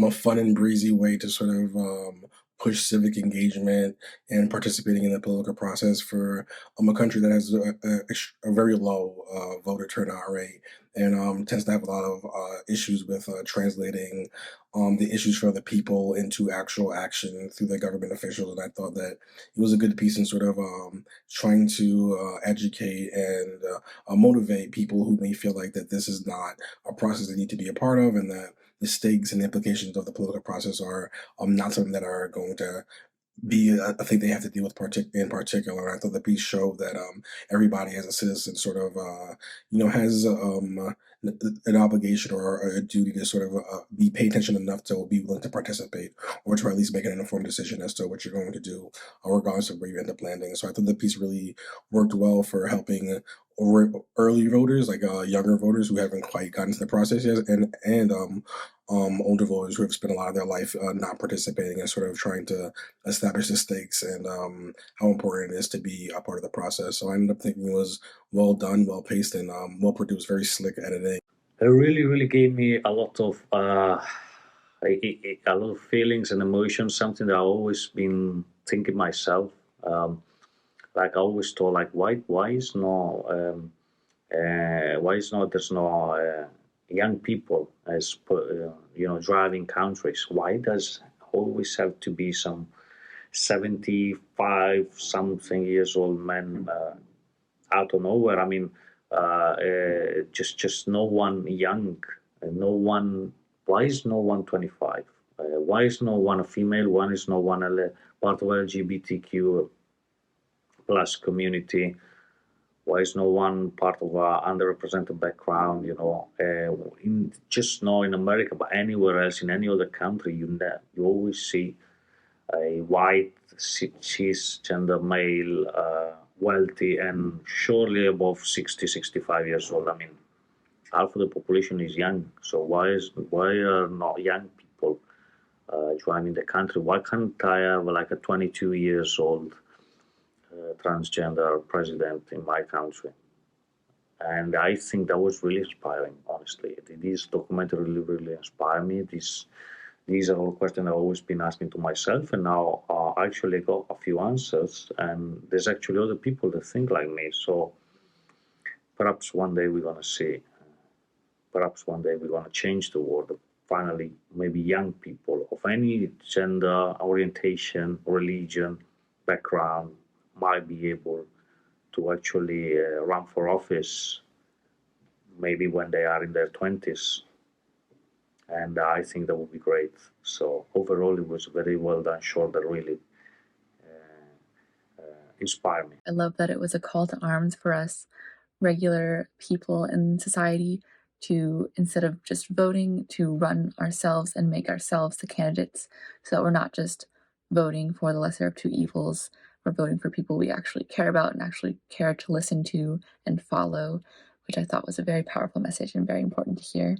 a fun and breezy way to sort of push civic engagement and participating in the political process for a country that has a very low voter turnout rate and tends to have a lot of issues with translating the issues for the people into actual action through the government officials. And I thought that it was a good piece in sort of trying to educate and motivate people who may feel like that this is not a process they need to be a part of, and that the stakes and the implications of the political process are not something that are going to be a thing they have to deal with in particular. And I thought the piece showed that everybody as a citizen sort of has an obligation or a duty to sort of be pay attention enough to be willing to participate or to at least make an informed decision as to what you're going to do, regardless of where you end up landing. So I thought the piece really worked well for helping early voters, like younger voters who haven't quite gotten to the process yet, and older voters who have spent a lot of their life not participating and sort of trying to establish the stakes and how important it is to be a part of the process. So I ended up thinking it was well done, well paced, and well produced, very slick editing. It really, really gave me a lot of a lot of feelings and emotions. Something that I've always been thinking myself. Like I always thought, like why is not there's no young people as driving countries? Why does always have to be some 75 something years old men out of nowhere? I mean, just no one young, no one. Why is no one 25? Why is no one a female? Why is no one part of LGBTQ plus community? Why is no one part of a underrepresented background? In America, but anywhere else in any other country, you always see a white cisgender male, wealthy, and surely above 60, 65 years old. I mean, half of the population is young. So why are not young people joining the country? Why can't I have like a 22 years old transgender president in my country? And I think that was really inspiring, honestly. This documentary really, really inspired me. These are all questions I've always been asking to myself, and now I actually got a few answers. And there's actually other people that think like me. So perhaps one day we're gonna see. Perhaps one day we're gonna change the world. Finally, maybe young people of any gender, orientation, religion, background might be able to actually run for office maybe when they are in their 20s. And I think that would be great. So overall, it was a very well done short that really inspired me. I love that it was a call to arms for us regular people in society to, instead of just voting, to run ourselves and make ourselves the candidates so that we're not just voting for the lesser of two evils. We're voting for people we actually care about and actually care to listen to and follow, which I thought was a very powerful message and very important to hear.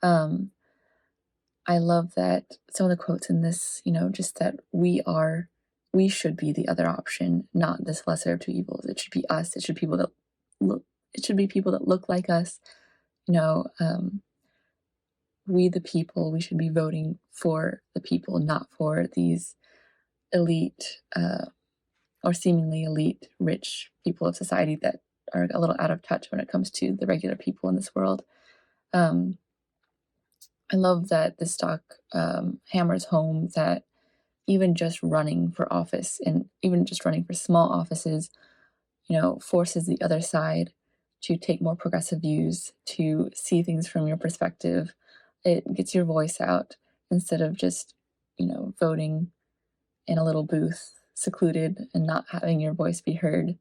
I love that some of the quotes in this, just that we should be the other option, not this lesser of two evils. It should be us. It should be people that look like us. We the people, we should be voting for the people, not for these elite or seemingly elite rich people of society that are a little out of touch when it comes to the regular people in this world. I love that this doc hammers home that even just running for office and even just running for small offices, forces the other side to take more progressive views, to see things from your perspective. It gets your voice out instead of just, voting in a little booth, secluded and not having your voice be heard.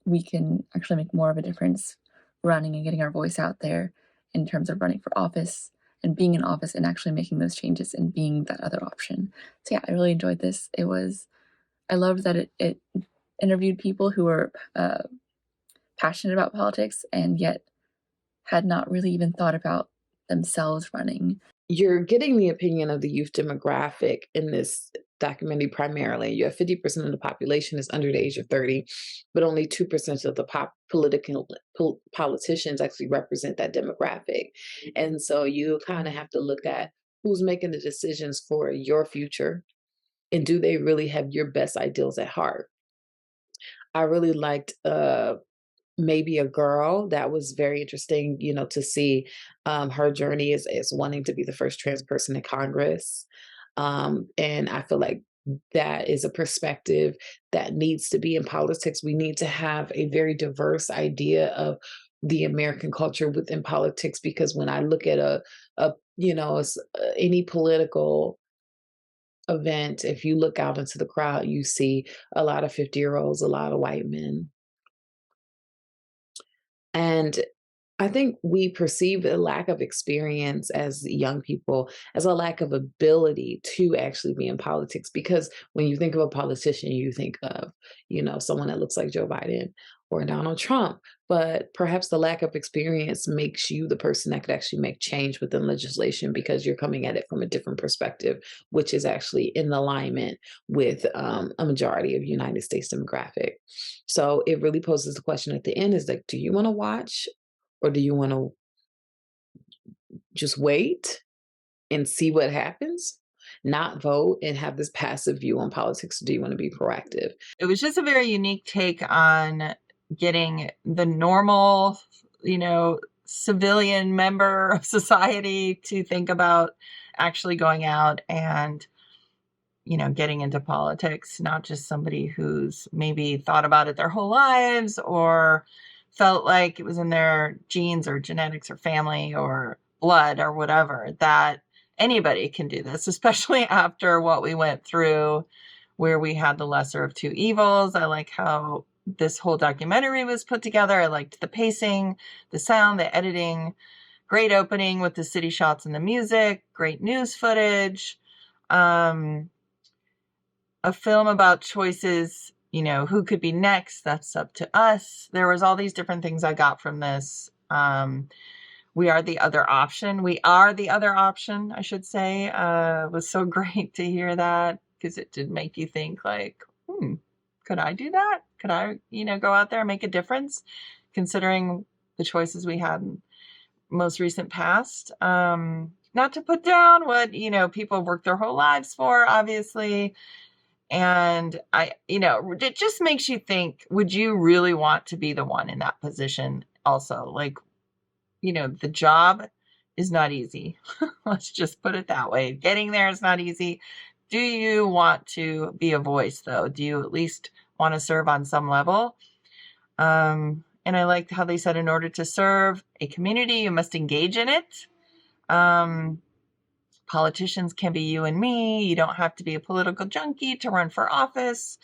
We can actually make more of a difference running and getting our voice out there in terms of running for office and being in office and actually making those changes and being that other option. So yeah, I really enjoyed this. I loved that it interviewed people who were passionate about politics and yet had not really even thought about themselves running. You're getting the opinion of the youth demographic in this documentary primarily. You have 50% of the population is under the age of 30, but only 2% of the politicians actually represent that demographic. And so you kind of have to look at who's making the decisions for your future, and do they really have your best ideals at heart. I really liked Maybe a Girl. That was very interesting, to see her journey as wanting to be the first trans person in Congress. And I feel like that is a perspective that needs to be in politics. We need to have a very diverse idea of the American culture within politics, because when I look at any political event, if you look out into the crowd, you see a lot of 50-year-olds, a lot of white men. And I think we perceive a lack of experience as young people as a lack of ability to actually be in politics, because when you think of a politician, you think of, someone that looks like Joe Biden or Donald Trump. But perhaps the lack of experience makes you the person that could actually make change within legislation, because you're coming at it from a different perspective, which is actually in alignment with a majority of United States demographic. So it really poses the question at the end is like, do you want to watch, or do you want to just wait and see what happens? Not vote and have this passive view on politics. Do you want to be proactive? It was just a very unique take on getting the normal, civilian member of society to think about actually going out and, getting into politics, not just somebody who's maybe thought about it their whole lives or felt like it was in their genes or genetics or family or blood or whatever, that anybody can do this, especially after what we went through where we had the lesser of two evils. I like how this whole documentary was put together. I liked the pacing, the sound, the editing, great opening with the city shots and the music, great news footage, a film about choices, who could be next, that's up to us. There was all these different things I got from this. We are the other option. We are the other option, I should say. It was so great to hear that, because it did make you think like, could I do that? Could I, go out there and make a difference, considering the choices we had in most recent past? Not to put down what, people work their whole lives for, obviously. And it just makes you think, would you really want to be the one in that position also? Like, the job is not easy. Let's just put it that way. Getting there is not easy. Do you want to be a voice, though? Do you at least want to serve on some level? And I liked how they said, in order to serve a community, you must engage in it. Politicians can be you and me. You don't have to be a political junkie to run for office.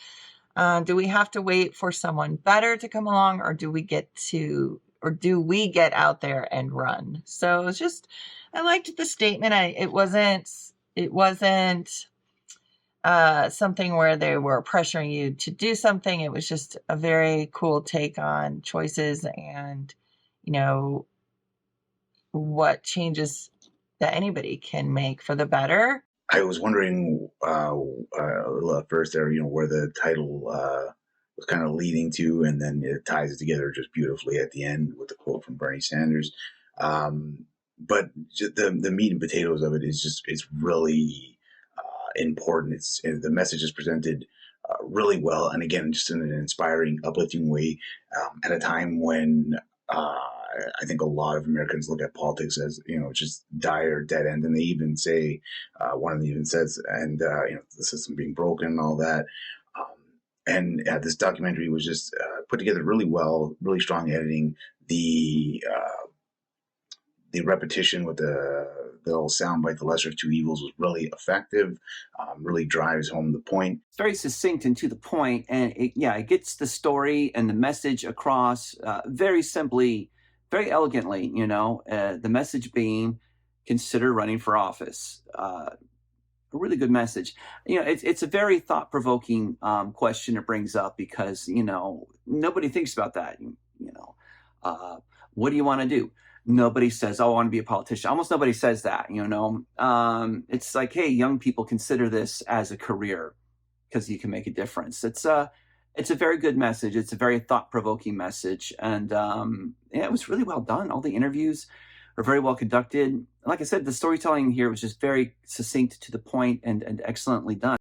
Do we have to wait for someone better to come along, or do we get out there and run? So it's just, I liked the statement. It wasn't something where they were pressuring you to do something. It was just a very cool take on choices and, what changes that anybody can make for the better. I was wondering a little at first there, where the title was kind of leading to, and then it ties it together just beautifully at the end with the quote from Bernie Sanders. But the meat and potatoes of it it's really important. The message is presented really well, and again, just in an inspiring, uplifting way, at a time when I think a lot of Americans look at politics as, just dire dead end. And they even say, one of them even says, and, the system being broken and all that. And this documentary was just put together really well, really strong editing. The repetition with the little soundbite, the lesser of two evils, was really effective, really drives home the point. It's very succinct and to the point, and it gets the story and the message across very simply, very elegantly, the message being, consider running for office. A really good message. It's a very thought-provoking question it brings up, because, nobody thinks about that, What do you want to do? Nobody says, oh, I want to be a politician. Almost nobody says that, you know. It's like, hey, young people, consider this as a career because you can make a difference. It's a very good message. It's a very thought-provoking message. And yeah, it was really well done. All the interviews are very well conducted. Like I said, the storytelling here was just very succinct, to the point, and excellently done.